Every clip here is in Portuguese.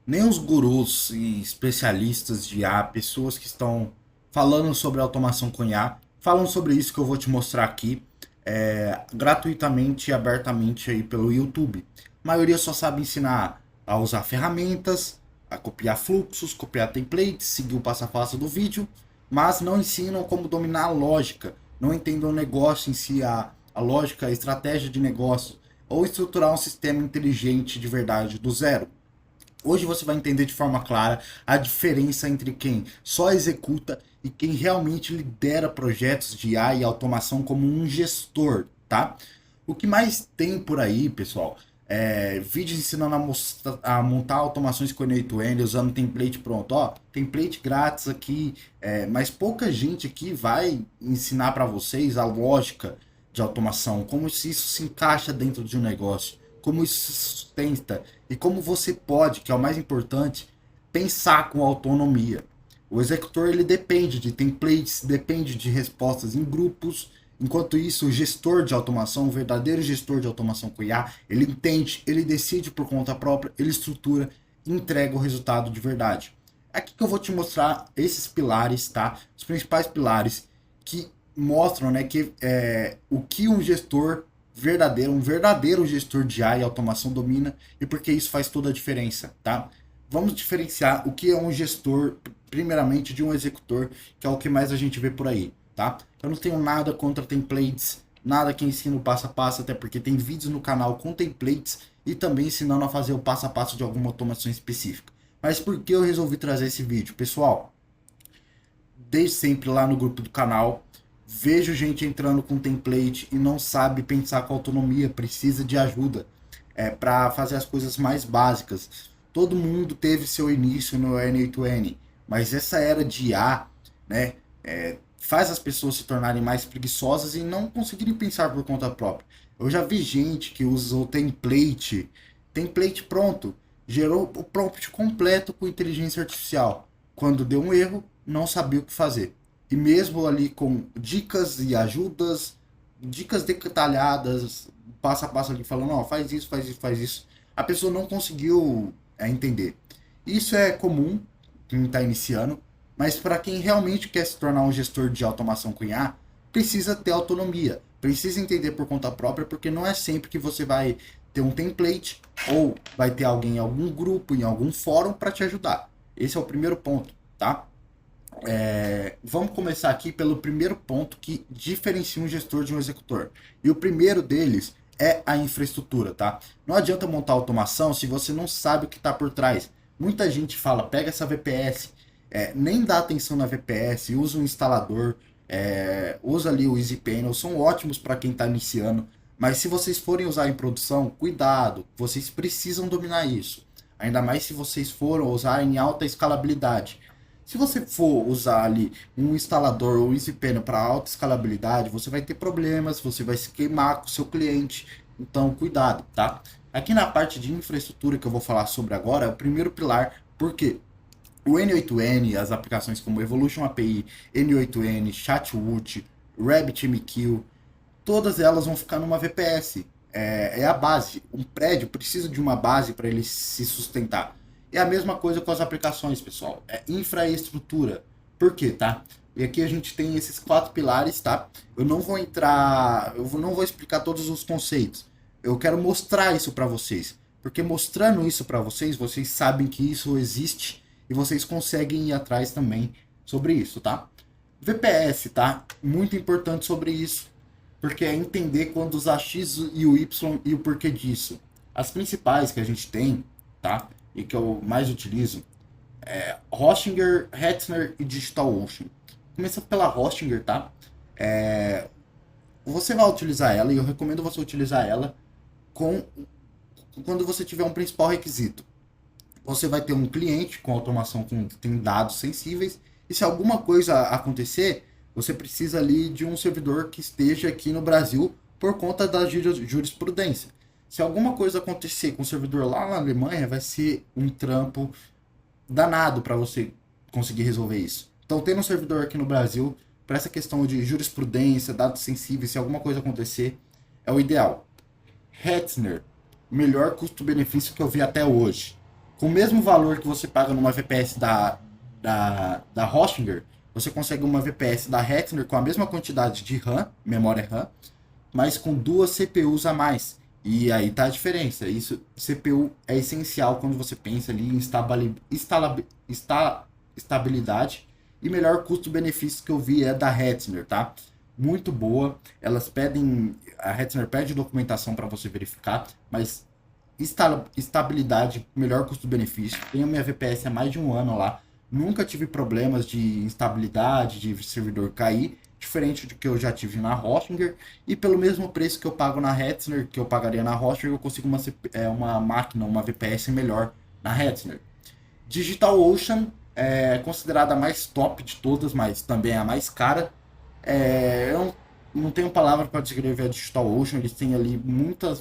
nem os gurus e especialistas de IA, pessoas que estão falando sobre automação com IA, falam sobre isso que eu vou te mostrar aqui, gratuitamente e abertamente aí pelo YouTube. A maioria só sabe ensinar a usar ferramentas, a copiar fluxos, copiar templates, seguir o passo a passo do vídeo, mas não ensinam como dominar a lógica, não entendem o negócio em si, a lógica, a estratégia de negócio, ou estruturar um sistema inteligente de verdade do zero. Hoje você vai entender de forma clara a diferença entre quem só executa e quem realmente lidera projetos de IA e automação como um gestor, tá? O que mais tem por aí, pessoal, vídeos ensinando a montar automações com end-to-end usando template pronto. Ó, template grátis aqui, mas pouca gente aqui vai ensinar para vocês a lógica de automação, como se isso se encaixa dentro de um negócio, como isso se sustenta e como você pode, que é o mais importante, pensar com autonomia. O executor ele depende de templates, depende de respostas em grupos. Enquanto isso, o gestor de automação, o verdadeiro gestor de automação com IA, ele entende, ele decide por conta própria, ele estrutura e entrega o resultado de verdade. Aqui que eu vou te mostrar esses pilares, tá? Os principais pilares que mostram, né, que o que um gestor verdadeiro, um verdadeiro gestor de AI e automação domina e porque isso faz toda a diferença, tá? Vamos diferenciar o que é um gestor, primeiramente, de um executor, que é o que mais a gente vê por aí, tá? Eu não tenho nada contra templates, nada que ensina o passo a passo, até porque tem vídeos no canal com templates e também ensinando a fazer o passo a passo de alguma automação específica. Mas por que eu resolvi trazer esse vídeo? Pessoal, desde sempre lá no grupo do canal, vejo gente entrando com template e não sabe pensar com autonomia, precisa de ajuda para fazer as coisas mais básicas. Todo mundo teve seu início no N8N, mas essa era de IA, né, faz as pessoas se tornarem mais preguiçosas e não conseguirem pensar por conta própria. Eu já vi gente que usa o template pronto, gerou o prompt completo com inteligência artificial. Quando deu um erro, não sabia o que fazer. E mesmo ali com dicas e ajudas, dicas detalhadas, passo a passo ali falando, ó, faz isso, faz isso, faz isso, a pessoa não conseguiu entender. Isso é comum quem está iniciando, mas para quem realmente quer se tornar um gestor de automação com IA, precisa ter autonomia, precisa entender por conta própria, porque não é sempre que você vai ter um template ou vai ter alguém em algum grupo, em algum fórum para te ajudar. Esse é o primeiro ponto, tá? Vamos começar aqui pelo primeiro ponto que diferencia um gestor de um executor. E o primeiro deles é a infraestrutura, tá? Não adianta montar automação se você não sabe o que está por trás. Muita gente fala, pega essa VPS, nem dá atenção na VPS, usa um instalador, usa ali o EasyPanel, são ótimos para quem está iniciando. Mas se vocês forem usar em produção, cuidado, vocês precisam dominar isso. Ainda mais se vocês foram usar em alta escalabilidade. Se você for usar ali um instalador ou EasyPanel para alta escalabilidade, você vai ter problemas, você vai se queimar com o seu cliente. Então, cuidado, tá? Aqui na parte de infraestrutura que eu vou falar sobre agora, é o primeiro pilar, porque o N8N, as aplicações como Evolution API, N8N, Chatwood, RabbitMQ, todas elas vão ficar numa VPS. É a base. Um prédio precisa de uma base para ele se sustentar. É a mesma coisa com as aplicações, pessoal. É infraestrutura. Por quê, tá? E aqui a gente tem esses quatro pilares, tá? Eu não vou entrar, não vou explicar todos os conceitos. Eu quero mostrar isso para vocês, porque mostrando isso para vocês, vocês sabem que isso existe e vocês conseguem ir atrás também sobre isso, tá? VPS, tá? Muito importante sobre isso, porque é entender quando usar X e o Y e o porquê disso. As principais que a gente tem, tá? E que eu mais utilizo Hostinger, Hetzner e DigitalOcean. Começa pela Hostinger, tá? Você vai utilizar ela e eu recomendo você utilizar ela com quando você tiver um principal requisito. Você vai ter um cliente com automação que tem dados sensíveis e se alguma coisa acontecer, você precisa ali de um servidor que esteja aqui no Brasil por conta da jurisprudência. Se alguma coisa acontecer com o servidor lá na Alemanha, vai ser um trampo danado para você conseguir resolver isso. Então, tendo um servidor aqui no Brasil, para essa questão de jurisprudência, dados sensíveis, se alguma coisa acontecer, é o ideal. Hetzner, melhor custo-benefício que eu vi até hoje. Com o mesmo valor que você paga numa VPS da Hostinger, você consegue uma VPS da Hetzner com a mesma quantidade de RAM, memória RAM, mas com duas CPUs a mais. E aí tá a diferença. Isso, CPU é essencial quando você pensa ali em estabilidade e melhor custo-benefício que eu vi é da Hetzner, tá? Muito boa. Elas pedem, a Hetzner pede documentação para você verificar, mas estabilidade, melhor custo-benefício. Tenho minha VPS há mais de um ano lá. Nunca tive problemas de instabilidade, de servidor cair, diferente do que eu já tive na Hostinger. E pelo mesmo preço que eu pago na Hetzner, que eu pagaria na Hostinger, eu consigo uma máquina, uma VPS melhor na Hetzner. DigitalOcean é considerada a mais top de todas, mas também é a mais cara. Eu não tenho palavra para descrever a DigitalOcean. Eles têm ali muitos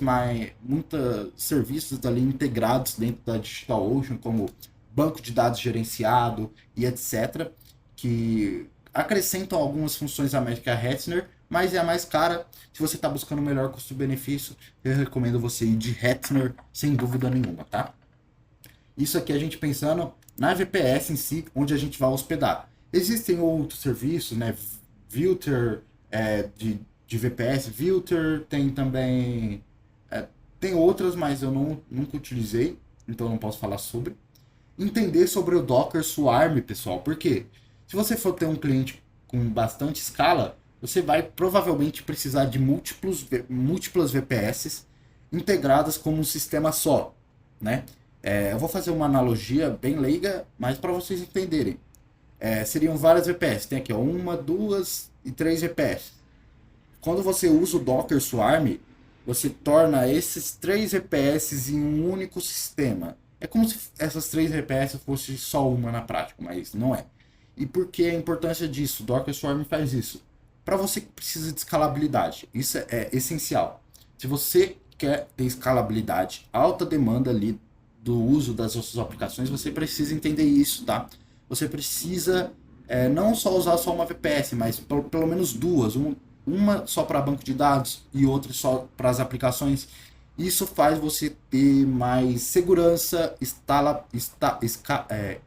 serviços ali integrados dentro da DigitalOcean, como banco de dados gerenciado e etc., que acrescentam algumas funções a mais que a Hetzner, mas é a mais cara. Se você está buscando o melhor custo-benefício, eu recomendo você ir de Hetzner, sem dúvida nenhuma, tá? Isso aqui a gente pensando na VPS em si, onde a gente vai hospedar. Existem outros serviços, né? Filter de VPS, Filter, tem também. Tem outras, mas eu nunca utilizei, então não posso falar sobre. Entender sobre o Docker Swarm, pessoal, por quê? Se você for ter um cliente com bastante escala, você vai provavelmente precisar de múltiplas VPS integradas como um sistema só, né? Eu vou fazer uma analogia bem leiga, mas para vocês entenderem. Seriam várias VPS. Tem aqui, ó, uma, duas e três VPS. Quando você usa o Docker Swarm, você torna esses três VPS em um único sistema. É como se essas três VPS fossem só uma na prática, mas não é. E por que a importância disso? O Docker Swarm faz isso. Para você que precisa de escalabilidade, isso é essencial. Se você quer ter escalabilidade, alta demanda ali do uso das suas aplicações, você precisa entender isso, tá? Você precisa não só usar só uma VPS, mas pelo menos duas. Uma só para banco de dados e outra só para as aplicações. Isso faz você ter mais segurança,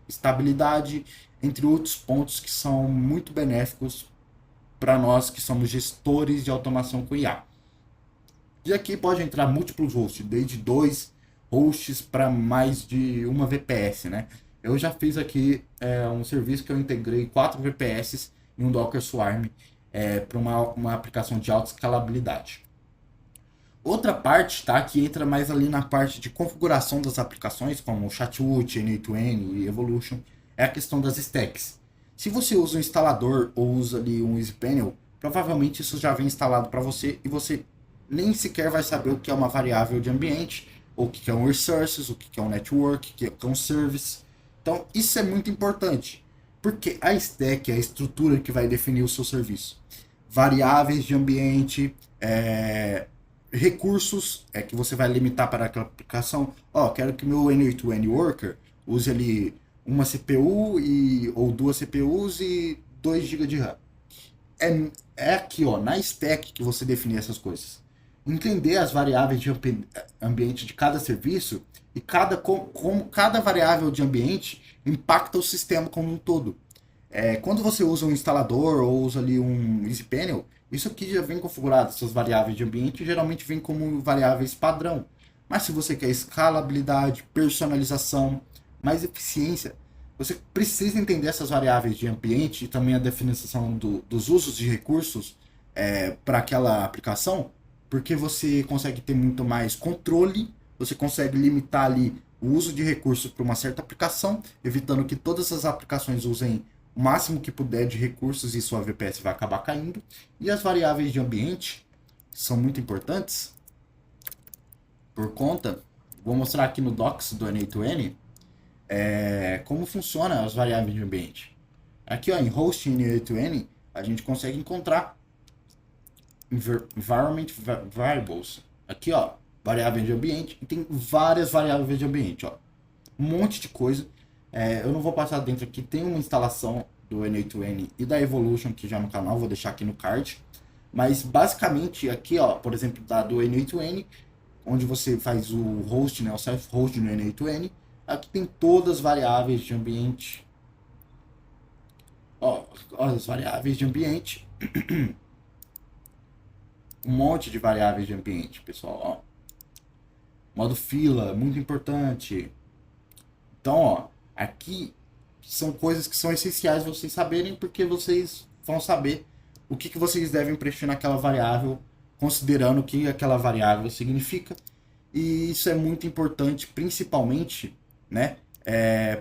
estabilidade, entre outros pontos que são muito benéficos para nós que somos gestores de automação com IA. E aqui pode entrar múltiplos hosts, desde dois hosts para mais de uma VPS, né? Eu já fiz aqui um serviço que eu integrei 4 VPS em um Docker Swarm para uma aplicação de alta escalabilidade. Outra parte, tá, que entra mais ali na parte de configuração das aplicações, como o Chatwood, N8N e Evolution, é a questão das stacks. Se você usa um instalador ou usa ali um EasyPanel, provavelmente isso já vem instalado para você e você nem sequer vai saber o que é uma variável de ambiente, ou o que é um resources, o que é um network, o que é um service. Então, isso é muito importante, porque a stack é a estrutura que vai definir o seu serviço. Variáveis de ambiente, recursos que você vai limitar para aquela aplicação. Quero que meu N8N Worker use ali uma CPU ou duas CPUs e 2 GB de RAM. É aqui, ó, na stack que você define essas coisas. Entender as variáveis de ambiente de cada serviço e como cada variável de ambiente impacta o sistema como um todo. Quando você usa um instalador ou usa ali um EasyPanel, isso aqui já vem configurado, essas variáveis de ambiente geralmente vem como variáveis padrão. Mas se você quer escalabilidade, personalização, mais eficiência, você precisa entender essas variáveis de ambiente e também a definição dos usos de recursos para aquela aplicação, porque você consegue ter muito mais controle, você consegue limitar ali o uso de recursos para uma certa aplicação, evitando que todas as aplicações usem o máximo que puder de recursos e sua VPS vai acabar caindo. E as variáveis de ambiente são muito importantes por conta, vou mostrar aqui no docs do N8N como funciona as variáveis de ambiente. Aqui, ó, em host N8N a gente consegue encontrar environment variables. Aqui, ó, variáveis de ambiente, e tem várias variáveis de ambiente, ó. Um monte de coisa. Eu não vou passar dentro aqui, tem uma instalação do N8N e da Evolution aqui já no canal, vou deixar aqui no card. Mas basicamente aqui, ó, por exemplo, da do N8N, onde você faz o host, né, o self-host no N8N, Aqui tem todas as variáveis de ambiente. Ó, as variáveis de ambiente. Um monte de variáveis de ambiente, pessoal. Ó. Modo fila, muito importante. Então, ó, aqui são coisas que são essenciais vocês saberem, porque vocês vão saber o que vocês devem preencher naquela variável, considerando o que aquela variável significa. E isso é muito importante, principalmente, né,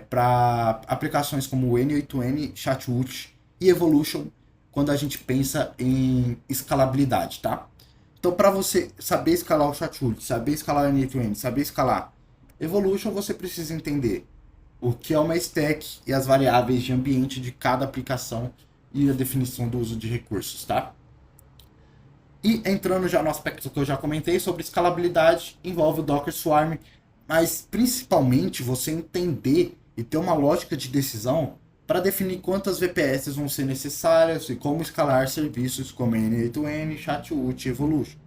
para aplicações como o N8N, Chatwood e Evolution, quando a gente pensa em escalabilidade, tá? Então, para você saber escalar o Chatwood, saber escalar o N8N, saber escalar Evolution, você precisa entender o que é uma stack e as variáveis de ambiente de cada aplicação e a definição do uso de recursos, tá? E entrando já no aspecto que eu já comentei sobre escalabilidade, envolve o Docker Swarm, mas principalmente você entender e ter uma lógica de decisão para definir quantas VPS vão ser necessárias e como escalar serviços como N8N, Chatwood e Evolution.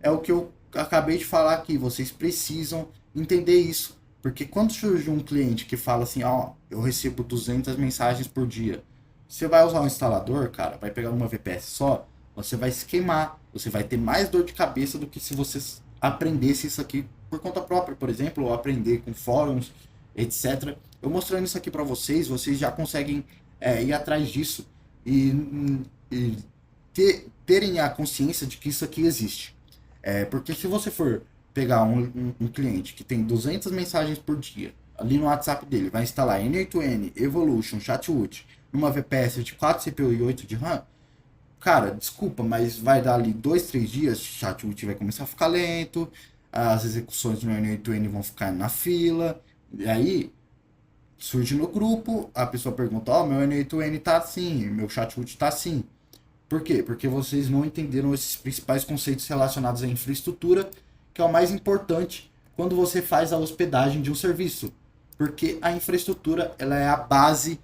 É o que eu acabei de falar aqui, vocês precisam entender isso, porque quando surge um cliente que fala assim, ó, eu recebo 200 mensagens por dia, você vai usar um instalador, cara, vai pegar uma VPS só, você vai se queimar, você vai ter mais dor de cabeça do que se você aprendesse isso aqui por conta própria, por exemplo, ou aprender com fóruns, etc. Eu mostrando isso aqui para vocês, vocês já conseguem ir atrás disso e terem a consciência de que isso aqui existe. Porque se você for pegar um cliente que tem 200 mensagens por dia, ali no WhatsApp dele, vai instalar N8N, Evolution, Chatwood, numa VPS de 4 CPU e 8 de RAM, cara, desculpa, mas vai dar ali 2, 3 dias, o Chatwood vai começar a ficar lento, as execuções no N8N vão ficar na fila, e aí surge no grupo, a pessoa pergunta, ó, meu N8N tá assim, meu Chatwood tá assim. Por quê? Porque vocês não entenderam esses principais conceitos relacionados à infraestrutura, que é o mais importante quando você faz a hospedagem de um serviço. Porque a infraestrutura ela é a base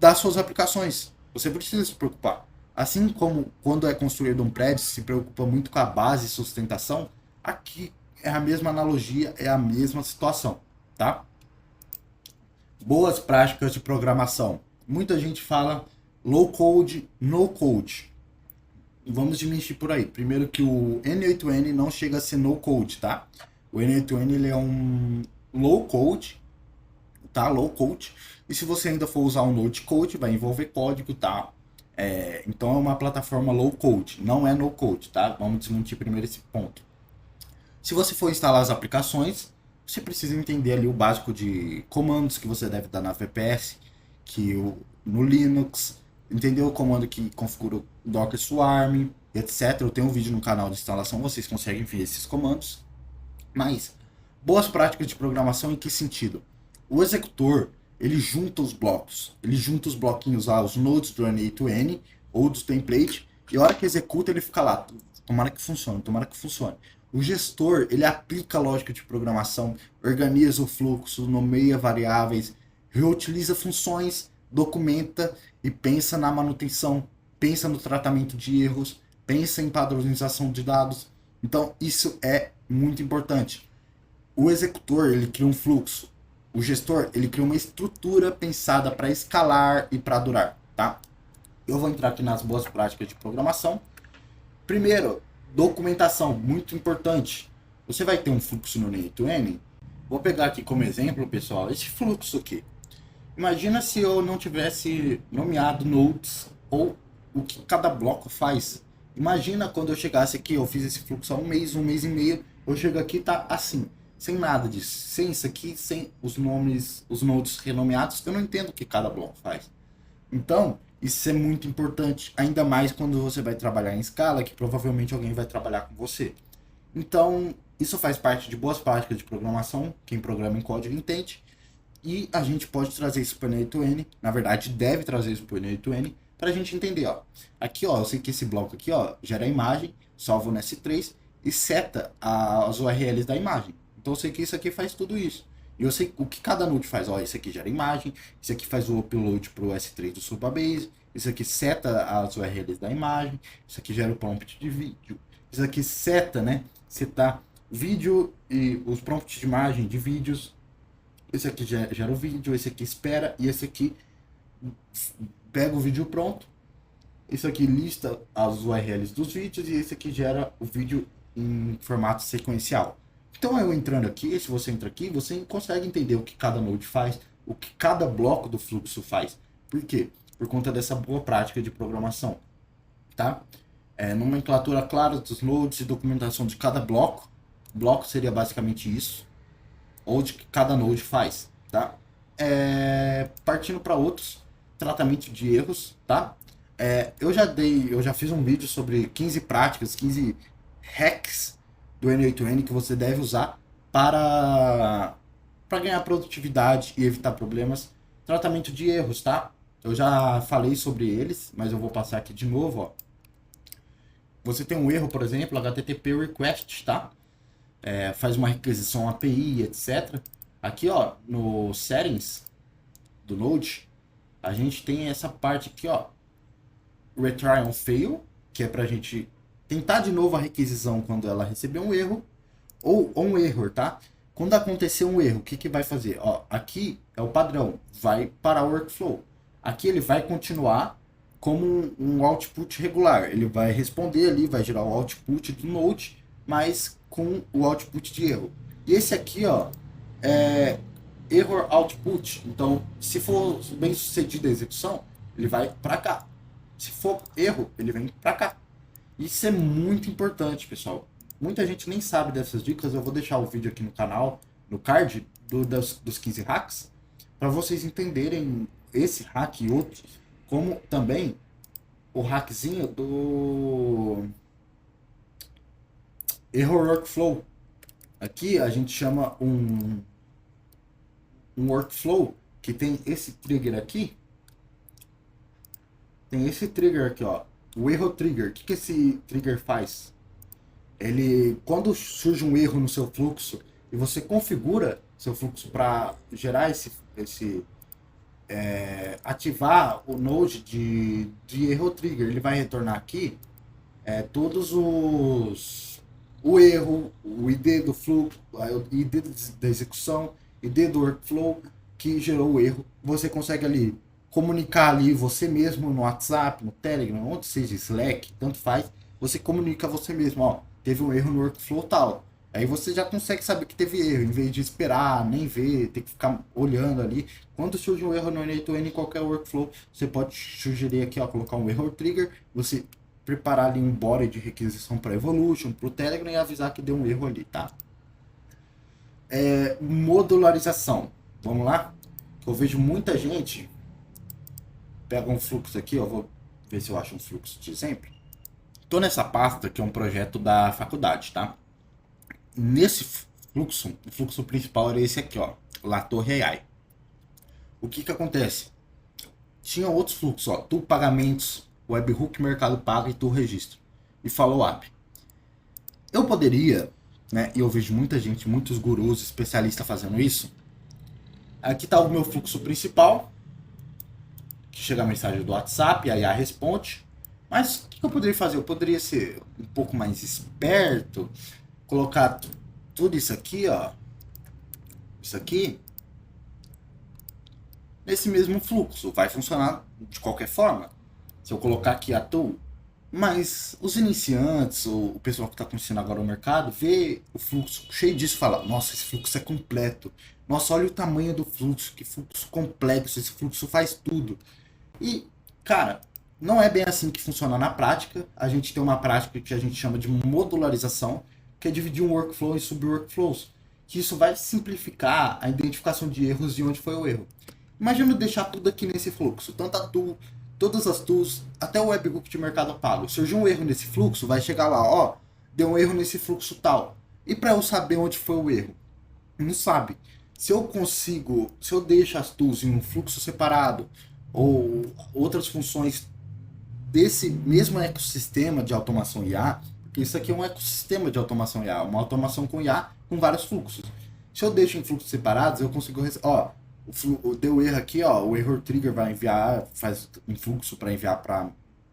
das suas aplicações. Você precisa se preocupar. Assim como quando é construído um prédio, se preocupa muito com a base e sustentação, aqui é a mesma analogia, é a mesma situação, tá? Boas práticas de programação. Muita gente fala low code, no code. Vamos diminuir por aí. Primeiro que o N8N não chega a ser no code, tá? O N8N ele é um low code, tá? Low code. E se você ainda for usar um Node Code, vai envolver código, tá? Então é uma plataforma low code, não é no code, tá? Vamos desmentir primeiro esse ponto. Se você for instalar as aplicações, você precisa entender ali o básico de comandos que você deve dar na VPS, no Linux, entender o comando que configura o Docker Swarm, etc. Eu tenho um vídeo no canal de instalação, vocês conseguem ver esses comandos. Mas, boas práticas de programação em que sentido? O executor, ele junta os blocos, ele junta os bloquinhos lá, os nodes do N8N ou dos template, e a hora que executa ele fica lá, tomara que funcione, tomara que funcione. O gestor, ele aplica a lógica de programação, organiza o fluxo, nomeia variáveis, reutiliza funções, documenta e pensa na manutenção, pensa no tratamento de erros, pensa em padronização de dados. Então, isso é muito importante. O executor, ele cria um fluxo. O gestor, ele cria uma estrutura pensada para escalar e para durar, tá? Eu vou entrar aqui nas boas práticas de programação. Primeiro, documentação, muito importante. Você vai ter um fluxo no N8N. Vou pegar aqui como exemplo, pessoal, esse fluxo aqui. Imagina se eu não tivesse nomeado nodes ou o que cada bloco faz. Imagina quando eu chegasse aqui, eu fiz esse fluxo há um mês e meio, eu chego aqui tá assim, sem nada disso, sem isso aqui, sem os nomes, os nodes renomeados, eu não entendo o que cada bloco faz. Então, isso é muito importante, ainda mais quando você vai trabalhar em escala, que provavelmente alguém vai trabalhar com você. Então, isso faz parte de boas práticas de programação, quem programa em código entende, e a gente pode trazer isso para o N8N, na verdade deve trazer isso para o N8N, para a gente entender, ó. Aqui, ó, eu sei que esse bloco aqui, ó, gera a imagem, salva no S3 e seta as URLs da imagem. Então eu sei que isso aqui faz tudo isso. E eu sei o que cada node faz, ó, esse aqui gera imagem, esse aqui faz o upload para o S3 do Supabase, esse aqui seta as URLs da imagem, isso aqui gera o prompt de vídeo, isso aqui seta, né, setar vídeo e os prompts de imagem de vídeos. esse aqui gera o vídeo, esse aqui espera, e esse aqui pega o vídeo pronto. Esse aqui lista as URLs dos vídeos, e esse aqui gera o vídeo em formato sequencial. Então eu entrando aqui, se você entra aqui, você consegue entender o que cada node faz, o que cada bloco do fluxo faz. Por quê? Por conta dessa boa prática de programação, tá? Nomenclatura clara dos nodes e documentação de cada bloco. Bloco seria basicamente isso, ou de que cada node faz, tá? Partindo para outros, tratamento de erros, tá? Eu já fiz um vídeo sobre 15 práticas, 15 hacks do N8N que você deve usar para ganhar produtividade e evitar problemas. Tratamento de erros, tá? Eu já falei sobre eles, mas eu vou passar aqui de novo, ó. Você tem um erro, por exemplo, HTTP request, tá? Faz uma requisição API, etc. Aqui, ó, no settings do Node, a gente tem essa parte aqui, ó, retry on fail, que é pra gente tentar de novo a requisição quando ela receber um erro, ou um error, tá? Quando acontecer um erro, o que vai fazer? Ó, aqui é o padrão, vai para o workflow. Aqui ele vai continuar como um output regular. Ele vai responder ali, vai gerar o output do Node, mas com o output de erro. E esse aqui, ó, é error output. Então, se for bem sucedida a execução, ele vai para cá. Se for erro, ele vem para cá. Isso é muito importante, pessoal. Muita gente nem sabe dessas dicas. Eu vou deixar o vídeo aqui no canal, no card dos 15 hacks, para vocês entenderem esse hack e outros, como também o hackzinho do error workflow. Aqui a gente chama um workflow que tem esse trigger aqui. Tem esse trigger aqui, ó, o erro trigger. O que esse trigger faz? Ele, quando surge um erro no seu fluxo e você configura seu fluxo para gerar ativar o node de erro trigger, ele vai retornar aqui todos o erro, o ID do fluxo, o ID da execução, ID do workflow que gerou o erro. Você consegue ali comunicar ali você mesmo no WhatsApp, no Telegram, onde seja, Slack, tanto faz. Você comunica você mesmo, ó, teve um erro no workflow tal. Aí você já consegue saber que teve erro, em vez de esperar, nem ver, ter que ficar olhando ali. Quando surge um erro no N8N em qualquer workflow, você pode sugerir aqui, ó, colocar um error trigger, você preparar ali um body de requisição para Evolution, para o Telegram e avisar que deu um erro ali, tá? Modularização. Vamos lá? Eu vejo muita gente pega um fluxo aqui, ó, vou ver se eu acho um fluxo de exemplo. Tô nessa pasta que é um projeto da faculdade, tá? Nesse fluxo, o fluxo principal era esse aqui, ó, La Torre AI. O que acontece? Tinha outros fluxos, ó, tu pagamentos, webhook, mercado pago e tu registro. E follow-up. Eu poderia, né, e eu vejo muita gente, muitos gurus, especialistas fazendo isso. Aqui tá o meu fluxo principal, que chega a mensagem do WhatsApp, a IA responde. Mas o que eu poderia fazer? Eu poderia ser um pouco mais esperto, colocar tudo isso aqui, ó, isso aqui, nesse mesmo fluxo. Vai funcionar de qualquer forma. Se eu colocar aqui a tool, mas os iniciantes, ou o pessoal que está conhecendo agora o mercado, vê o fluxo cheio disso e fala, nossa, esse fluxo é completo. Nossa, olha o tamanho do fluxo, que fluxo complexo, esse fluxo faz tudo. E, cara, não é bem assim que funciona na prática. A gente tem uma prática que a gente chama de modularização, que é dividir um workflow em sub-workflows. Que isso vai simplificar a identificação de erros de onde foi o erro. Imagina eu deixar tudo aqui nesse fluxo, tanto a tool, todas as tools, até o webhook de mercado pago. Surgiu um erro nesse fluxo, vai chegar lá, ó, deu um erro nesse fluxo tal. E para eu saber onde foi o erro? Não sabe. Se eu deixo as tools em um fluxo separado, ou outras funções desse mesmo ecossistema de automação IA, porque isso aqui é um ecossistema de automação IA, uma automação com IA com vários fluxos. Se eu deixo em fluxos separados, eu consigo, ó, deu erro aqui, ó, o error trigger vai enviar, faz um fluxo para enviar para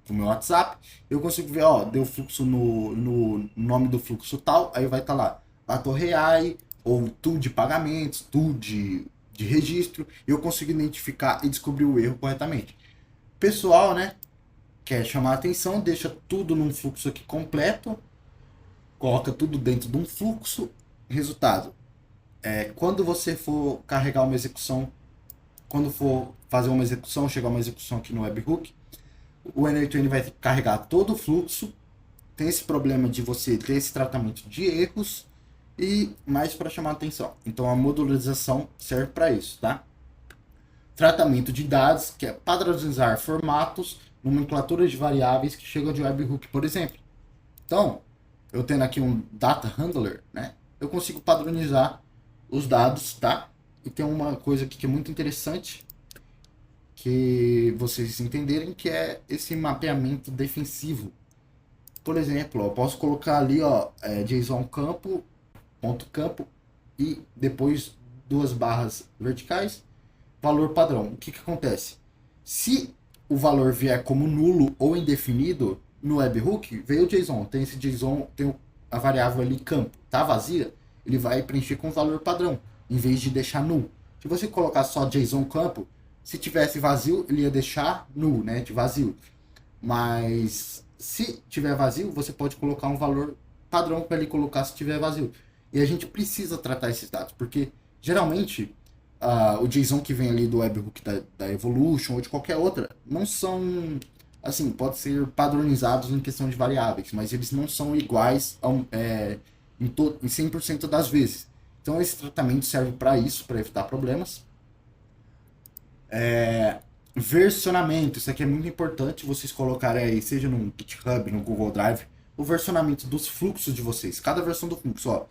o meu WhatsApp, eu consigo ver, ó, deu fluxo no nome do fluxo tal, aí vai estar lá, a torre AI, ou tool de pagamentos, tool de de registro, eu consigo identificar e descobrir o erro corretamente. Pessoal, né, quer chamar a atenção, deixa tudo num fluxo aqui completo, coloca tudo dentro de um fluxo. Resultado, quando você for carregar uma execução, quando for fazer uma execução, chegar uma execução aqui no webhook, o N8N vai carregar todo o fluxo. Tem esse problema de você ter esse tratamento de erros e mais para chamar a atenção. Então a modularização serve para isso, tá? Tratamento de dados, que é padronizar formatos, nomenclatura de variáveis que chegam de webhook, por exemplo. Então, eu tendo aqui um data handler, né? Eu consigo padronizar os dados, tá? E tem uma coisa aqui que é muito interessante, que vocês entenderem, que é esse mapeamento defensivo. Por exemplo, eu posso colocar ali, ó, JSON campo, ponto campo, e depois 2 barras verticais, valor padrão. O que acontece? Se o valor vier como nulo ou indefinido, no webhook, veio o JSON, tem esse JSON, tem a variável ali campo, tá vazia, ele vai preencher com o valor padrão, em vez de deixar null. Se você colocar só JSON campo, se tivesse vazio, ele ia deixar null, né, de vazio. Mas se tiver vazio, você pode colocar um valor padrão para ele colocar se tiver vazio. E a gente precisa tratar esses dados, porque geralmente o JSON que vem ali do webhook da Evolution ou de qualquer outra não são, assim, pode ser padronizados em questão de variáveis, mas eles não são iguais em 100% das vezes. Então esse tratamento serve para isso, para evitar problemas. Versionamento, isso aqui é muito importante vocês colocarem aí, seja no GitHub, no Google Drive, o versionamento dos fluxos de vocês. Cada versão do fluxo, ó,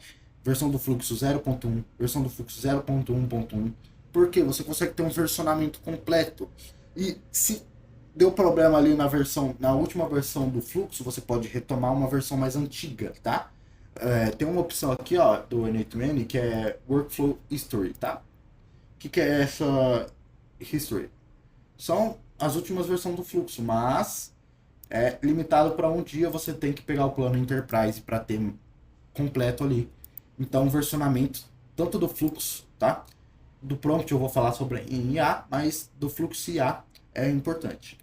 versão do fluxo 0.1, versão do fluxo 0.1.1, porque você consegue ter um versionamento completo. E se deu problema ali na última versão do fluxo, você pode retomar uma versão mais antiga, tá? Tem uma opção aqui, ó, do N8N, que é Workflow History, tá? O que é essa History? São as últimas versões do fluxo, mas é limitado para um dia, você tem que pegar o plano Enterprise para ter completo ali. Então, versionamento tanto do fluxo, tá? Do prompt eu vou falar sobre em IA, mas do fluxo IA é importante.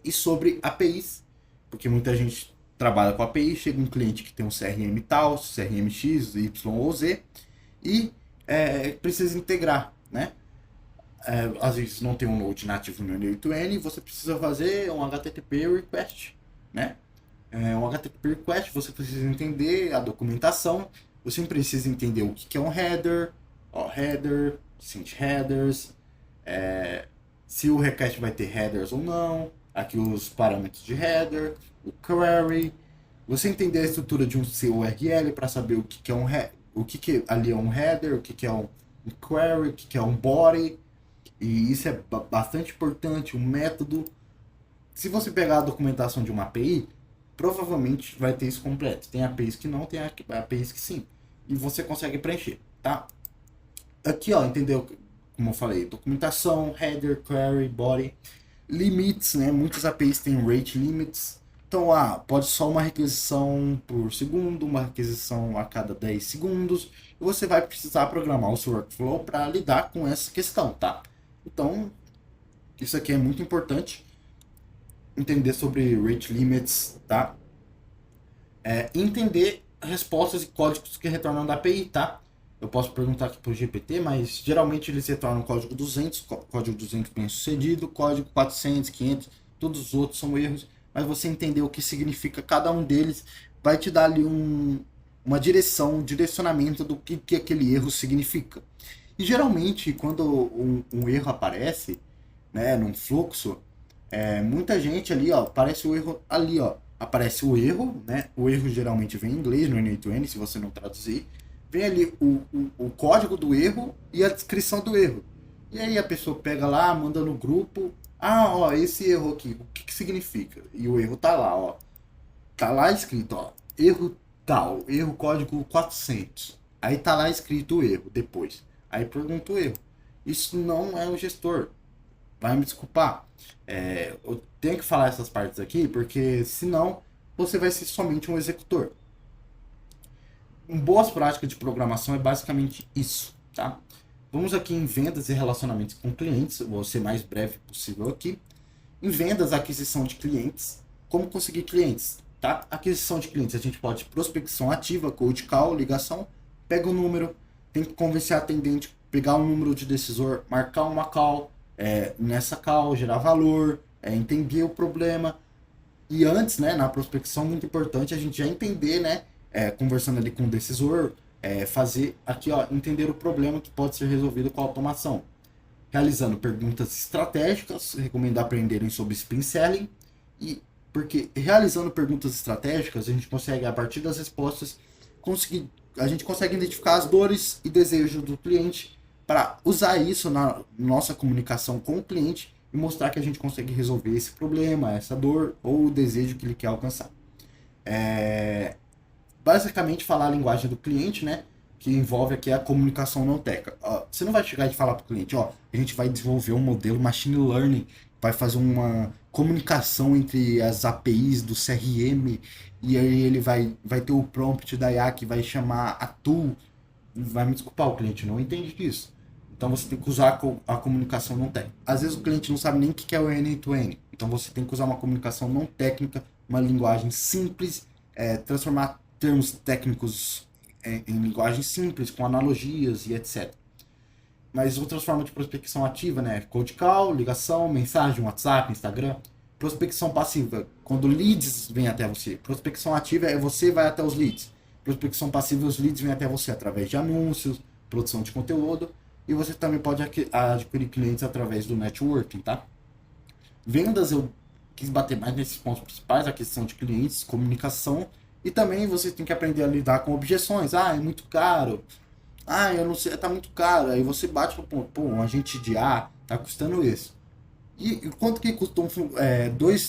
E sobre APIs, porque muita gente trabalha com API, chega um cliente que tem um CRM tal, CRM X, Y ou Z, e precisa integrar, né? Às vezes não tem um node nativo no N8N, você precisa fazer um HTTP request, né? Um HTTP request, você precisa entender a documentação, você precisa entender o que é um header, header, send headers, se o request vai ter headers ou não, aqui os parâmetros de header, o query, você entender a estrutura de um seu URL para saber o que é o que ali é um header, o que é um query, o que é um body. E isso é bastante importante, um método. Se você pegar a documentação de uma API, provavelmente vai ter isso completo. Tem APIs que não, tem APIs que sim. E você consegue preencher, tá? Aqui, ó, entendeu? Como eu falei, documentação, header, query, body, limites, né? Muitas APIs têm rate limits. Então, pode só uma requisição por segundo, uma requisição a cada 10 segundos. E você vai precisar programar o seu workflow para lidar com essa questão, tá? Então, isso aqui é muito importante, entender sobre rate limits, tá? Entender respostas e códigos que retornam da API, tá? Eu posso perguntar aqui para o GPT, mas geralmente eles retornam código 200, código 200 bem sucedido, código 400, 500, todos os outros são erros, mas você entender o que significa cada um deles vai te dar ali uma direção, um direcionamento do que aquele erro significa. E geralmente, quando um erro aparece, né, num fluxo, muita gente ali, ó, aparece o erro ali, ó, aparece o erro, né, o erro geralmente vem em inglês no N8N, se você não traduzir, vem ali o código do erro e a descrição do erro. E aí a pessoa pega lá, manda no grupo, ó, esse erro aqui, o que significa? E o erro tá lá, ó, tá lá escrito, ó, erro tal, erro código 400, aí tá lá escrito o erro depois. Aí pergunta o erro. Isso não é o gestor. Vai me desculpar. Eu tenho que falar essas partes aqui, porque senão você vai ser somente um executor. Boas práticas de programação é basicamente isso, tá? Vamos aqui em vendas e relacionamentos com clientes, vou ser mais breve possível aqui. Em vendas, aquisição de clientes, como conseguir clientes, tá? Aquisição de clientes, a gente pode prospecção ativa, cold call, ligação, pega o número, tem que convencer a atendente, pegar um número de decisor, marcar uma call, nessa call, gerar valor, entender o problema. E antes, né, na prospecção, muito importante a gente já entender, né, conversando ali com o decisor, fazer aqui, ó, entender o problema que pode ser resolvido com a automação. Realizando perguntas estratégicas, recomendo aprenderem sobre spin selling, e porque realizando perguntas estratégicas, a gente consegue, a partir das respostas, a gente consegue identificar as dores e desejos do cliente para usar isso na nossa comunicação com o cliente e mostrar que a gente consegue resolver esse problema, essa dor ou o desejo que ele quer alcançar. Basicamente falar a linguagem do cliente, né? Que envolve aqui a comunicação não técnica. Você não vai chegar e falar para o cliente, ó, a gente vai desenvolver um modelo machine learning, vai fazer uma comunicação entre as APIs do CRM, e aí ele vai ter o prompt da IA que vai chamar a tool. Vai me desculpar, o cliente não entende disso. Então você tem que usar a comunicação não técnica. Às vezes o cliente não sabe nem o que é o N2N. Então você tem que usar uma comunicação não técnica, uma linguagem simples, transformar termos técnicos em linguagem simples, com analogias e etc. Mas outras formas de prospecção ativa, né? Cold call, ligação, mensagem, WhatsApp, Instagram. Prospecção passiva, quando leads vêm até você. Prospecção ativa é você vai até os leads. Prospecção passiva, os leads vêm até você através de anúncios, produção de conteúdo. E você também pode adquirir clientes através do networking, tá? Vendas, eu quis bater mais nesses pontos principais, a questão de clientes, comunicação. E também você tem que aprender a lidar com objeções. Ah, é muito caro. Ah, eu não sei, tá muito caro. Aí você bate no ponto, pô, um agente de A tá custando isso. E quanto que custam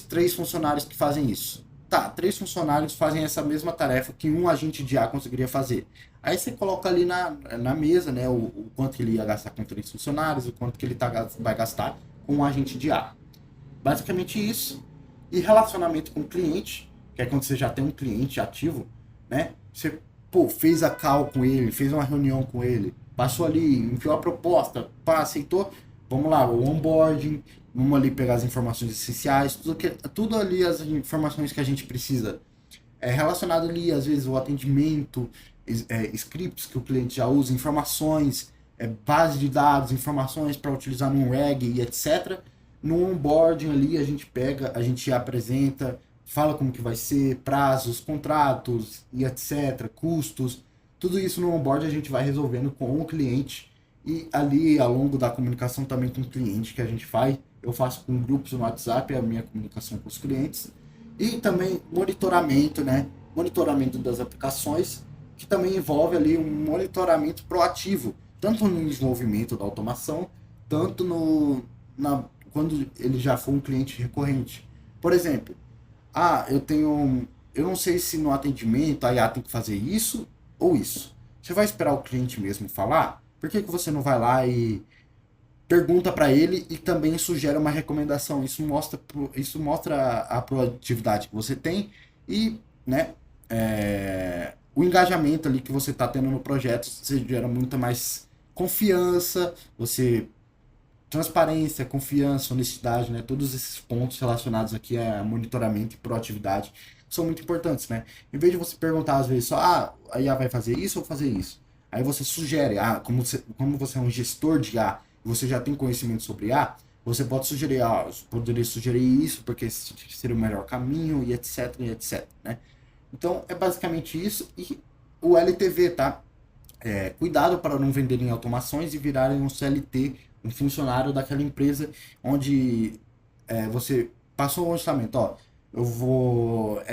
3 funcionários que fazem isso? Tá, 3 funcionários fazem essa mesma tarefa que um agente de A conseguiria fazer. Aí você coloca ali na mesa, né, o quanto que ele ia gastar com 3 funcionários, o quanto que ele vai gastar com um agente de A. Basicamente isso. E relacionamento com o cliente, que é quando você já tem um cliente ativo, né? Você, pô, fez a call com ele, fez uma reunião com ele, passou ali, enviou a proposta, pá, aceitou, vamos lá, o onboarding, vamos ali pegar as informações essenciais, tudo ali as informações que a gente precisa. Relacionado ali, às vezes, o atendimento, scripts que o cliente já usa, informações, base de dados, informações para utilizar num reg e etc. No onboarding ali a gente apresenta, fala como que vai ser, prazos, contratos e etc, custos. Tudo isso no onboarding a gente vai resolvendo com o cliente e ali ao longo da comunicação também com o cliente que a gente faz. Eu faço com grupos no WhatsApp a minha comunicação com os clientes. E também monitoramento, né? Monitoramento das aplicações, que também envolve ali um monitoramento proativo, tanto no desenvolvimento da automação, tanto quando ele já for um cliente recorrente. Por exemplo, eu não sei se no atendimento a IA tem que fazer isso ou isso. Você vai esperar o cliente mesmo falar? Por que você não vai lá e pergunta para ele e também sugere uma recomendação? Isso mostra a proatividade que você tem e, né, o engajamento ali que você está tendo no projeto. Você gera muita mais confiança, transparência, confiança, honestidade, né? Todos esses pontos relacionados aqui a monitoramento e proatividade são muito importantes, né? Em vez de você perguntar às vezes só, a IA vai fazer isso ou fazer isso? Aí você sugere, como você é um gestor de IA, você já tem conhecimento sobre IA, você pode sugerir, poderia sugerir isso porque seria o melhor caminho e etc, né? Então é basicamente isso. E o LTV, tá? Cuidado para não venderem automações e virarem um CLT, um funcionário daquela empresa onde você passou o orçamento, ó,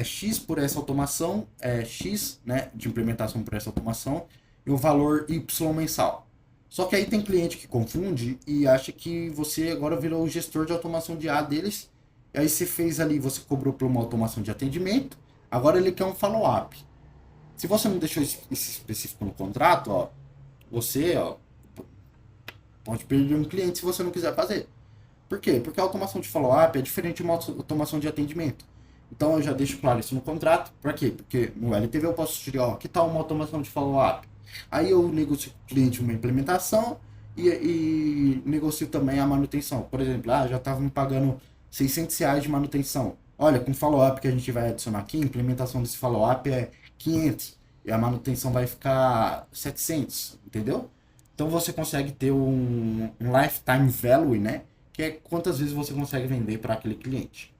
X por essa automação, X, né, de implementação por essa automação e o valor Y mensal. Só que aí tem cliente que confunde e acha que você agora virou o gestor de automação de A deles, e aí você fez ali, você cobrou por uma automação de atendimento, agora ele quer um follow-up. Se você não deixou esse específico no contrato, você pode perder um cliente se você não quiser fazer. Por quê? Porque a automação de follow-up é diferente de uma automação de atendimento. Então eu já deixo claro isso no contrato. Para quê? Porque no LTV eu posso sugerir, que tal uma automação de follow-up? Aí eu negocio com o cliente uma implementação e negocio também a manutenção. Por exemplo, já estava me pagando R$ 600 de manutenção. Olha, com follow-up que a gente vai adicionar aqui, a implementação desse follow-up é 500 e a manutenção vai ficar 700, entendeu? Então você consegue ter um lifetime value, né? Que é quantas vezes você consegue vender para aquele cliente.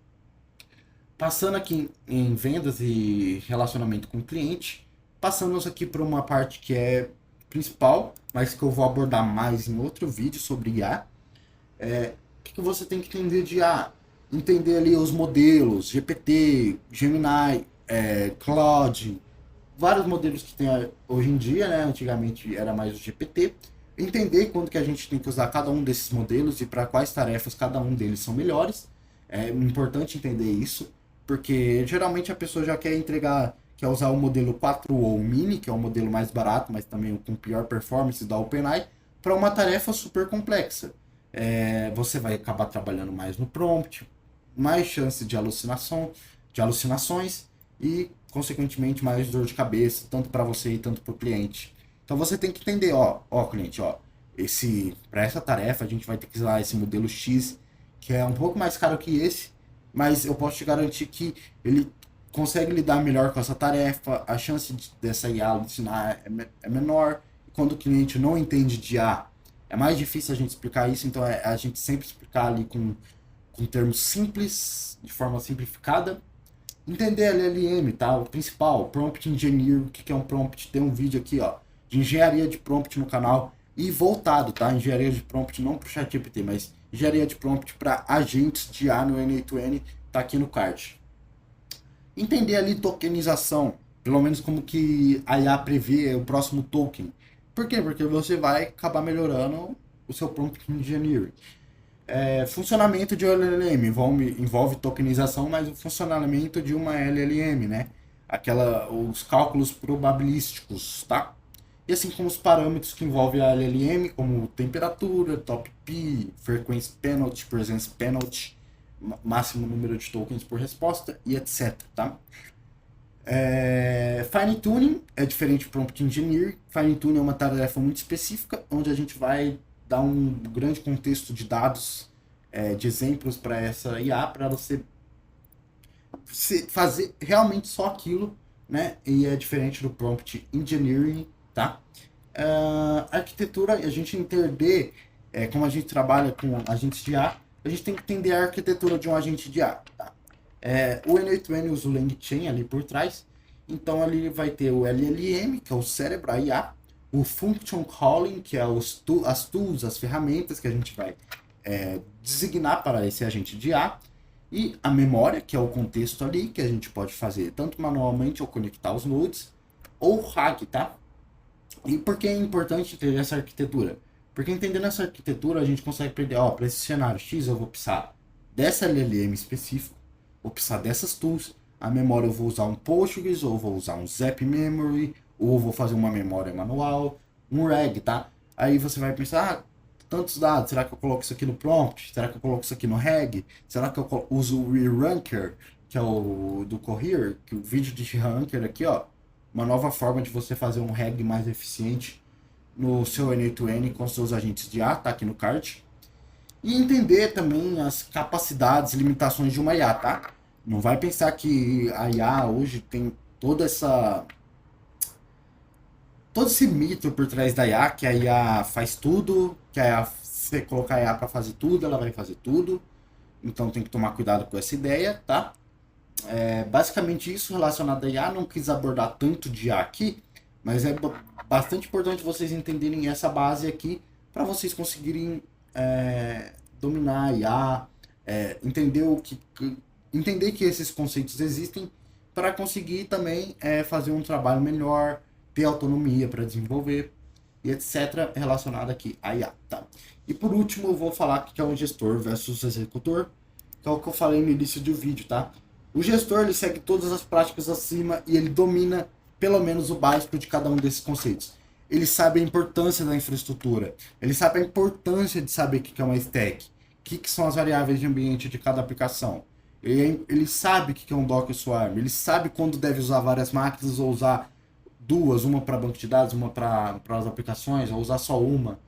Passando aqui em vendas e relacionamento com o cliente, passamos aqui para uma parte que é principal, mas que eu vou abordar mais em outro vídeo sobre IA. O que você tem que entender de IA? Entender ali os modelos, GPT, Gemini, Claude, vários modelos que tem hoje em dia, né? Antigamente era mais o GPT. Entender quando que a gente tem que usar cada um desses modelos e para quais tarefas cada um deles são melhores. É importante entender isso, porque geralmente a pessoa já quer entregar, quer usar o modelo 4 ou Mini, que é o modelo mais barato, mas também com pior performance da OpenAI, para uma tarefa super complexa. Você vai acabar trabalhando mais no prompt, mais chance de alucinação, de alucinações e, consequentemente, mais dor de cabeça, tanto para você e tanto para o cliente. Então você tem que entender, cliente, para essa tarefa a gente vai ter que usar esse modelo X, que é um pouco mais caro que esse, mas eu posso te garantir que ele consegue lidar melhor com essa tarefa, a chance dessa IA alucinar é menor. Quando o cliente não entende de IA, é mais difícil a gente explicar isso, então é a gente sempre explicar ali com termos simples, de forma simplificada. Entender LLM, tá? O principal, Prompt Engineer, o que é um prompt? Tem um vídeo aqui, de engenharia de prompt no canal e voltado, tá? Engenharia de prompt não para o ChatGPT, mas engenharia de prompt para agentes de IA no N8N, tá aqui no card. Entender ali tokenização, pelo menos como que a IA prevê o próximo token. Por quê? Porque você vai acabar melhorando o seu prompt engineering. Funcionamento de LLM envolve tokenização, mas o funcionamento de uma LLM, né? Os cálculos probabilísticos, tá? E assim como os parâmetros que envolvem a LLM, como temperatura, top P, frequency penalty, presence penalty, máximo número de tokens por resposta e etc, tá? Fine Tuning é diferente do Prompt Engineering. Fine Tuning é uma tarefa muito específica, onde a gente vai dar um grande contexto de dados, de exemplos para essa IA, para você fazer realmente só aquilo, né? E é diferente do Prompt Engineering, tá? Arquitetura, a gente entender como a gente trabalha com agentes de IA, a gente tem que entender a arquitetura de um agente de IA, tá? O N8N usa o LangChain ali por trás, então ali vai ter o LLM, que é o cérebro, a IA, o Function Calling, que é as tools, as ferramentas que a gente vai designar para esse agente de IA, e a memória, que é o contexto ali, que a gente pode fazer tanto manualmente ou conectar os nodes, ou RAG, tá? E por que é importante ter essa arquitetura? Porque entendendo essa arquitetura, a gente consegue aprender, para esse cenário X eu vou precisar dessa LLM específico, vou precisar dessas tools, a memória eu vou usar um Postgres, ou vou usar um Zap Memory, ou vou fazer uma memória manual, um RAG, tá? Aí você vai pensar, tantos dados, será que eu coloco isso aqui no prompt? Será que eu coloco isso aqui no RAG? Será que eu uso o ReRanker, que é o do Cohere, que o vídeo de ReRanker aqui, uma nova forma de você fazer um RAG mais eficiente no seu N8N com seus agentes de IA, tá aqui no card. E entender também as capacidades e limitações de uma IA, tá? Não vai pensar que a IA hoje tem todo esse mito por trás da IA, que a IA faz tudo, que a IA, se você colocar a IA para fazer tudo, ela vai fazer tudo. Então tem que tomar cuidado com essa ideia, tá? Basicamente isso relacionado a IA, não quis abordar tanto de IA aqui, mas é bastante importante vocês entenderem essa base aqui para vocês conseguirem dominar a IA, entender que esses conceitos existem para conseguir também fazer um trabalho melhor, ter autonomia para desenvolver e etc. relacionado aqui a IA, tá? E por último eu vou falar que é um gestor versus executor, que é o que eu falei no início do vídeo, tá? O gestor ele segue todas as práticas acima e ele domina pelo menos o básico de cada um desses conceitos. Ele sabe a importância da infraestrutura, ele sabe a importância de saber o que é uma stack, o que são as variáveis de ambiente de cada aplicação. Ele sabe o que é um Docker Swarm, ele sabe quando deve usar várias máquinas ou usar duas, uma para banco de dados, uma para as aplicações, ou usar só uma.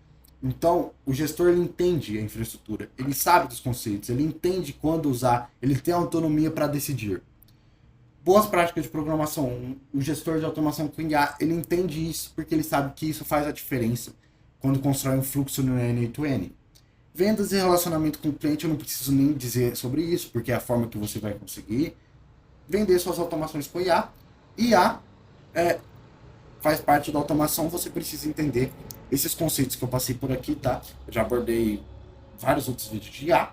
Então, o gestor ele entende a infraestrutura, ele sabe dos conceitos, ele entende quando usar, ele tem autonomia para decidir. Boas práticas de programação. O gestor de automação com IA, ele entende isso porque ele sabe que isso faz a diferença quando constrói um fluxo no N8N. Vendas e relacionamento com o cliente, eu não preciso nem dizer sobre isso, porque é a forma que você vai conseguir vender suas automações com IA. IA faz parte da automação, você precisa entender esses conceitos que eu passei por aqui, tá? Eu já abordei vários outros vídeos de IA.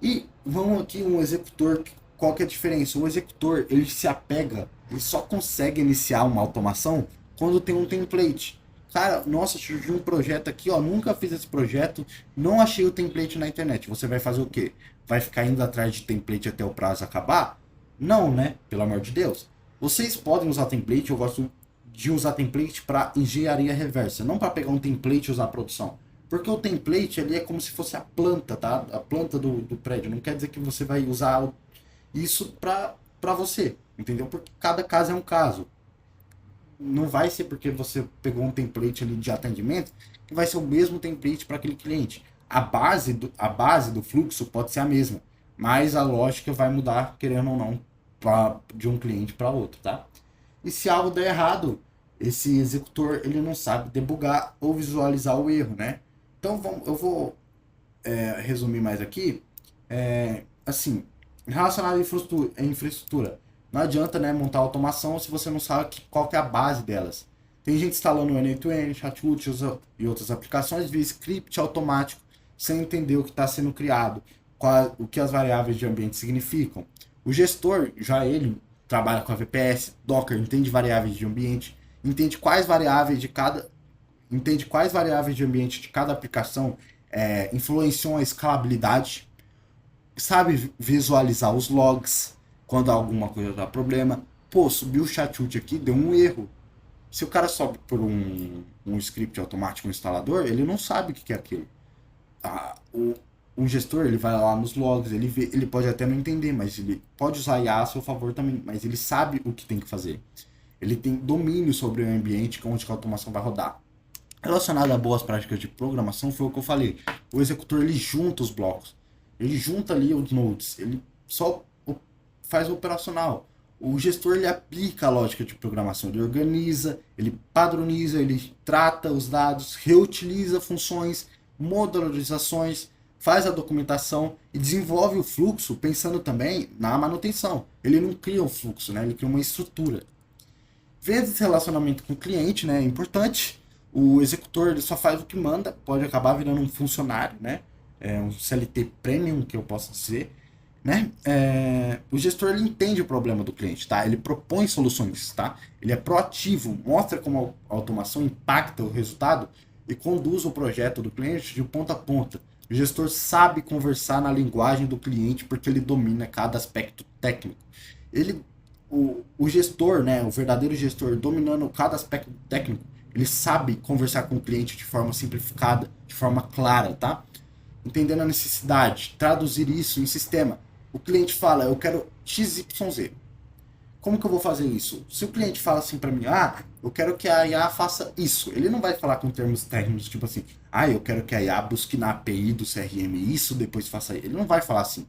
E vamos aqui um executor, qual que é a diferença? O executor, ele se apega, ele só consegue iniciar uma automação quando tem um template. Cara, nossa, surgiu um projeto aqui, ó, nunca fiz esse projeto, não achei o template na internet. Você vai fazer o quê? Vai ficar indo atrás de template até o prazo acabar? Não, né? Pelo amor de Deus. Vocês podem usar template, eu gosto de usar template para engenharia reversa, não para pegar um template e usar a produção. Porque o template ali é como se fosse a planta, tá? A planta do prédio. Não quer dizer que você vai usar isso para você, entendeu? Porque cada caso é um caso. Não vai ser porque você pegou um template ali de atendimento que vai ser o mesmo template para aquele cliente. A base do fluxo pode ser a mesma, mas a lógica vai mudar, querendo ou não, de um cliente para outro, tá? E se algo der errado, esse executor ele não sabe debugar ou visualizar o erro, né? Então eu vou resumir mais aqui. Assim, relacionado à infraestrutura, não adianta, né, montar automação se você não sabe qual que é a base delas. Tem gente instalando o N8N, Chatwood e outras aplicações via script automático sem entender o que está sendo criado, o que as variáveis de ambiente significam. O gestor, já ele trabalha com a VPS, Docker, entende variáveis de ambiente, entende quais variáveis de ambiente de cada aplicação influenciam a escalabilidade, sabe visualizar os logs quando alguma coisa dá problema. Pô, subiu o Chatwood aqui, deu um erro. Se o cara sobe por um script automático, um instalador, ele não sabe o que é aquilo. Um gestor, ele vai lá nos logs, ele pode até não entender, mas ele pode usar IA a seu favor também, mas ele sabe o que tem que fazer. Ele tem domínio sobre o ambiente onde a automação vai rodar. Relacionado a boas práticas de programação, foi o que eu falei. O executor, ele junta os blocos. Ele junta ali os nodes. Ele só faz o operacional. O gestor, ele aplica a lógica de programação. Ele organiza, ele padroniza, ele trata os dados, reutiliza funções, modularizações, faz a documentação e desenvolve o fluxo pensando também na manutenção. Ele não cria um fluxo, né? Ele cria uma estrutura. Vezes relacionamento com o cliente, né? É importante. O executor ele só faz o que manda, pode acabar virando um funcionário, né? Um CLT premium, que eu posso dizer, né? O gestor ele entende o problema do cliente, tá? Ele propõe soluções, tá? Ele é proativo, mostra como a automação impacta o resultado e conduz o projeto do cliente de ponta a ponta. O gestor sabe conversar na linguagem do cliente porque ele domina cada aspecto técnico. O gestor, né, o verdadeiro gestor, dominando cada aspecto técnico, ele sabe conversar com o cliente de forma simplificada, de forma clara, tá? Entendendo a necessidade, traduzir isso em sistema. O cliente fala, eu quero XYZ. Como que eu vou fazer isso? Se o cliente fala assim para mim, eu quero que a IA faça isso. Ele não vai falar com termos técnicos, tipo assim, eu quero que a IA busque na API do CRM isso, depois faça isso. Ele não vai falar assim.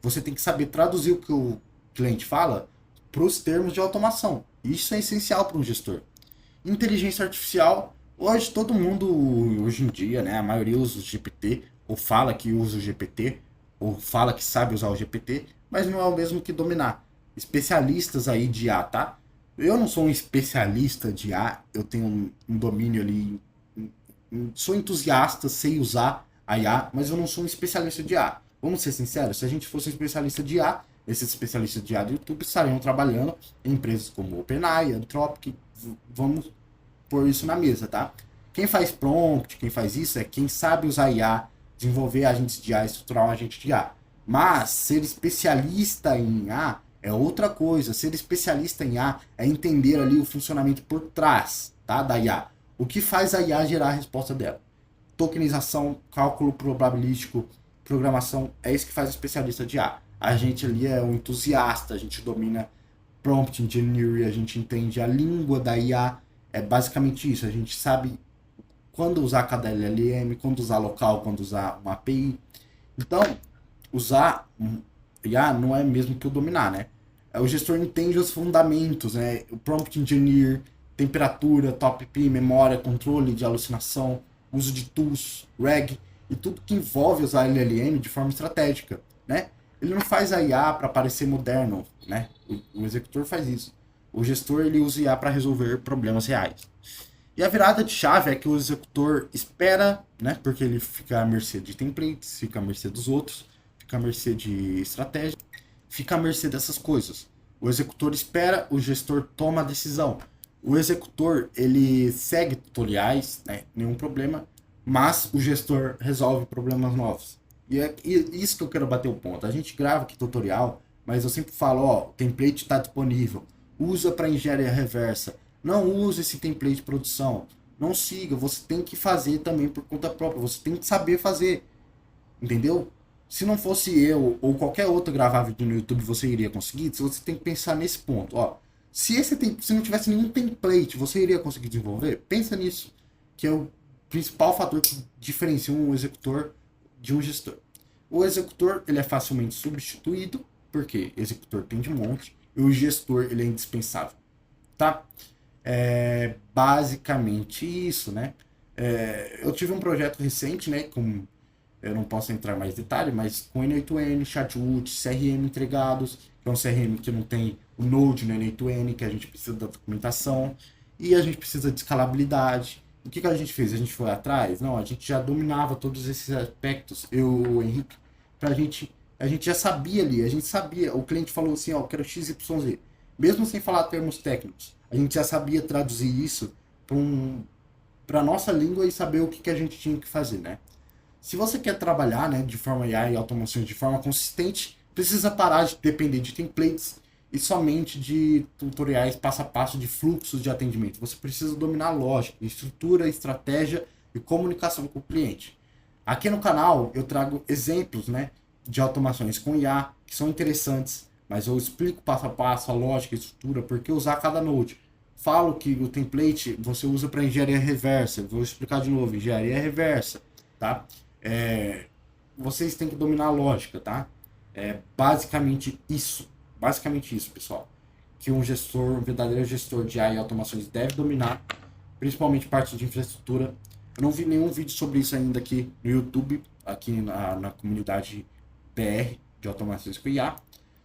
Você tem que saber traduzir o que o cliente fala para os termos de automação. Isso é essencial para um gestor. Inteligência artificial, hoje todo mundo, hoje em dia, né, a maioria usa o GPT, ou fala que usa o GPT, ou fala que sabe usar o GPT, mas não é o mesmo que dominar. Especialistas aí de IA, tá? Eu não sou um especialista de IA, eu tenho um domínio ali, sou entusiasta, sei usar a IA, mas eu não sou um especialista de IA. Vamos ser sinceros, se a gente fosse um especialista de IA, esses especialistas de IA do YouTube estariam trabalhando em empresas como OpenAI, Anthropic, vamos pôr isso na mesa, tá? Quem faz prompt, quem faz isso é quem sabe usar IA, desenvolver agentes de IA, estruturar um agente de IA. Mas ser especialista em IA é outra coisa. Ser especialista em IA é entender ali o funcionamento por trás, tá, da IA. O que faz a IA gerar a resposta dela. Tokenização, cálculo probabilístico, programação, é isso que faz o especialista de IA. A gente ali é um entusiasta, a gente domina prompt engineering, a gente entende a língua da IA, é basicamente isso, a gente sabe quando usar cada LLM, quando usar local, quando usar uma API. Então, usar IA não é mesmo que o dominar, né? O gestor entende os fundamentos, né? O prompt engineer, temperatura, top P, memória, controle de alucinação, uso de tools, RAG e tudo que envolve usar LLM de forma estratégica, né? Ele não faz a IA para parecer moderno, né? O executor faz isso. O gestor ele usa IA para resolver problemas reais. E a virada de chave é que o executor espera, né? Porque ele fica à mercê de templates, fica à mercê dos outros, fica à mercê de estratégia, fica à mercê dessas coisas. O executor espera, o gestor toma a decisão. O executor, ele segue tutoriais, né? Nenhum problema, mas o gestor resolve problemas novos. E é isso que eu quero bater o ponto. A gente grava aqui tutorial, mas eu sempre falo, ó, o template está disponível. Usa para engenharia reversa. Não use esse template de produção. Não siga, você tem que fazer também por conta própria. Você tem que saber fazer. Entendeu? Se não fosse eu ou qualquer outro gravar vídeo no YouTube, você iria conseguir? Você tem que pensar nesse ponto. Ó, se não tivesse nenhum template, você iria conseguir desenvolver? Pensa nisso, que é o principal fator que diferencia um executor de um gestor. O executor ele é facilmente substituído, porque executor tem de monte, e o gestor ele é indispensável. Tá? É basicamente isso, né? Eu tive um projeto recente, né? Eu não posso entrar mais em detalhe, mas com N8N, Chatwood, CRM entregados, que é um CRM que não tem o Node no N8N, que a gente precisa da documentação, e a gente precisa de escalabilidade. O que a gente fez? A gente foi atrás? Não, a gente já dominava todos esses aspectos, eu e o Henrique, a gente já sabia ali, a gente sabia, o cliente falou assim, ó, eu quero XYZ, mesmo sem falar termos técnicos, a gente já sabia traduzir isso para nossa língua e saber o que a gente tinha que fazer, né? Se você quer trabalhar, né, de forma IA e automações de forma consistente, precisa parar de depender de templates e somente de tutoriais passo a passo de fluxos de atendimento. Você precisa dominar lógica, estrutura, estratégia e comunicação com o cliente. Aqui no canal eu trago exemplos, né, de automações com IA que são interessantes, mas eu explico passo a passo a lógica, a estrutura, por que usar cada node. Falo que o template você usa para engenharia reversa. Vou explicar de novo, engenharia reversa, tá? Vocês têm que dominar a lógica, tá? Basicamente isso, pessoal. Que um verdadeiro gestor de AI e automações deve dominar, principalmente parte de infraestrutura. Eu não vi nenhum vídeo sobre isso ainda aqui no YouTube, aqui na comunidade PR de automações com IA.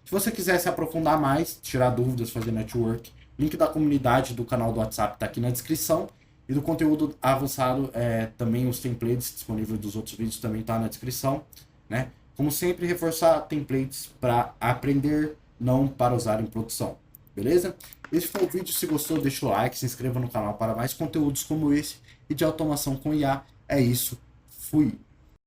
Se você quiser se aprofundar mais, tirar dúvidas, fazer network, link da comunidade do canal do WhatsApp está aqui na descrição. E do conteúdo avançado, também os templates disponíveis dos outros vídeos também está na descrição, né? Como sempre, reforçar templates para aprender, não para usar em produção, beleza? Esse foi o vídeo, se gostou deixa o like, se inscreva no canal para mais conteúdos como esse e de automação com IA. É isso, fui!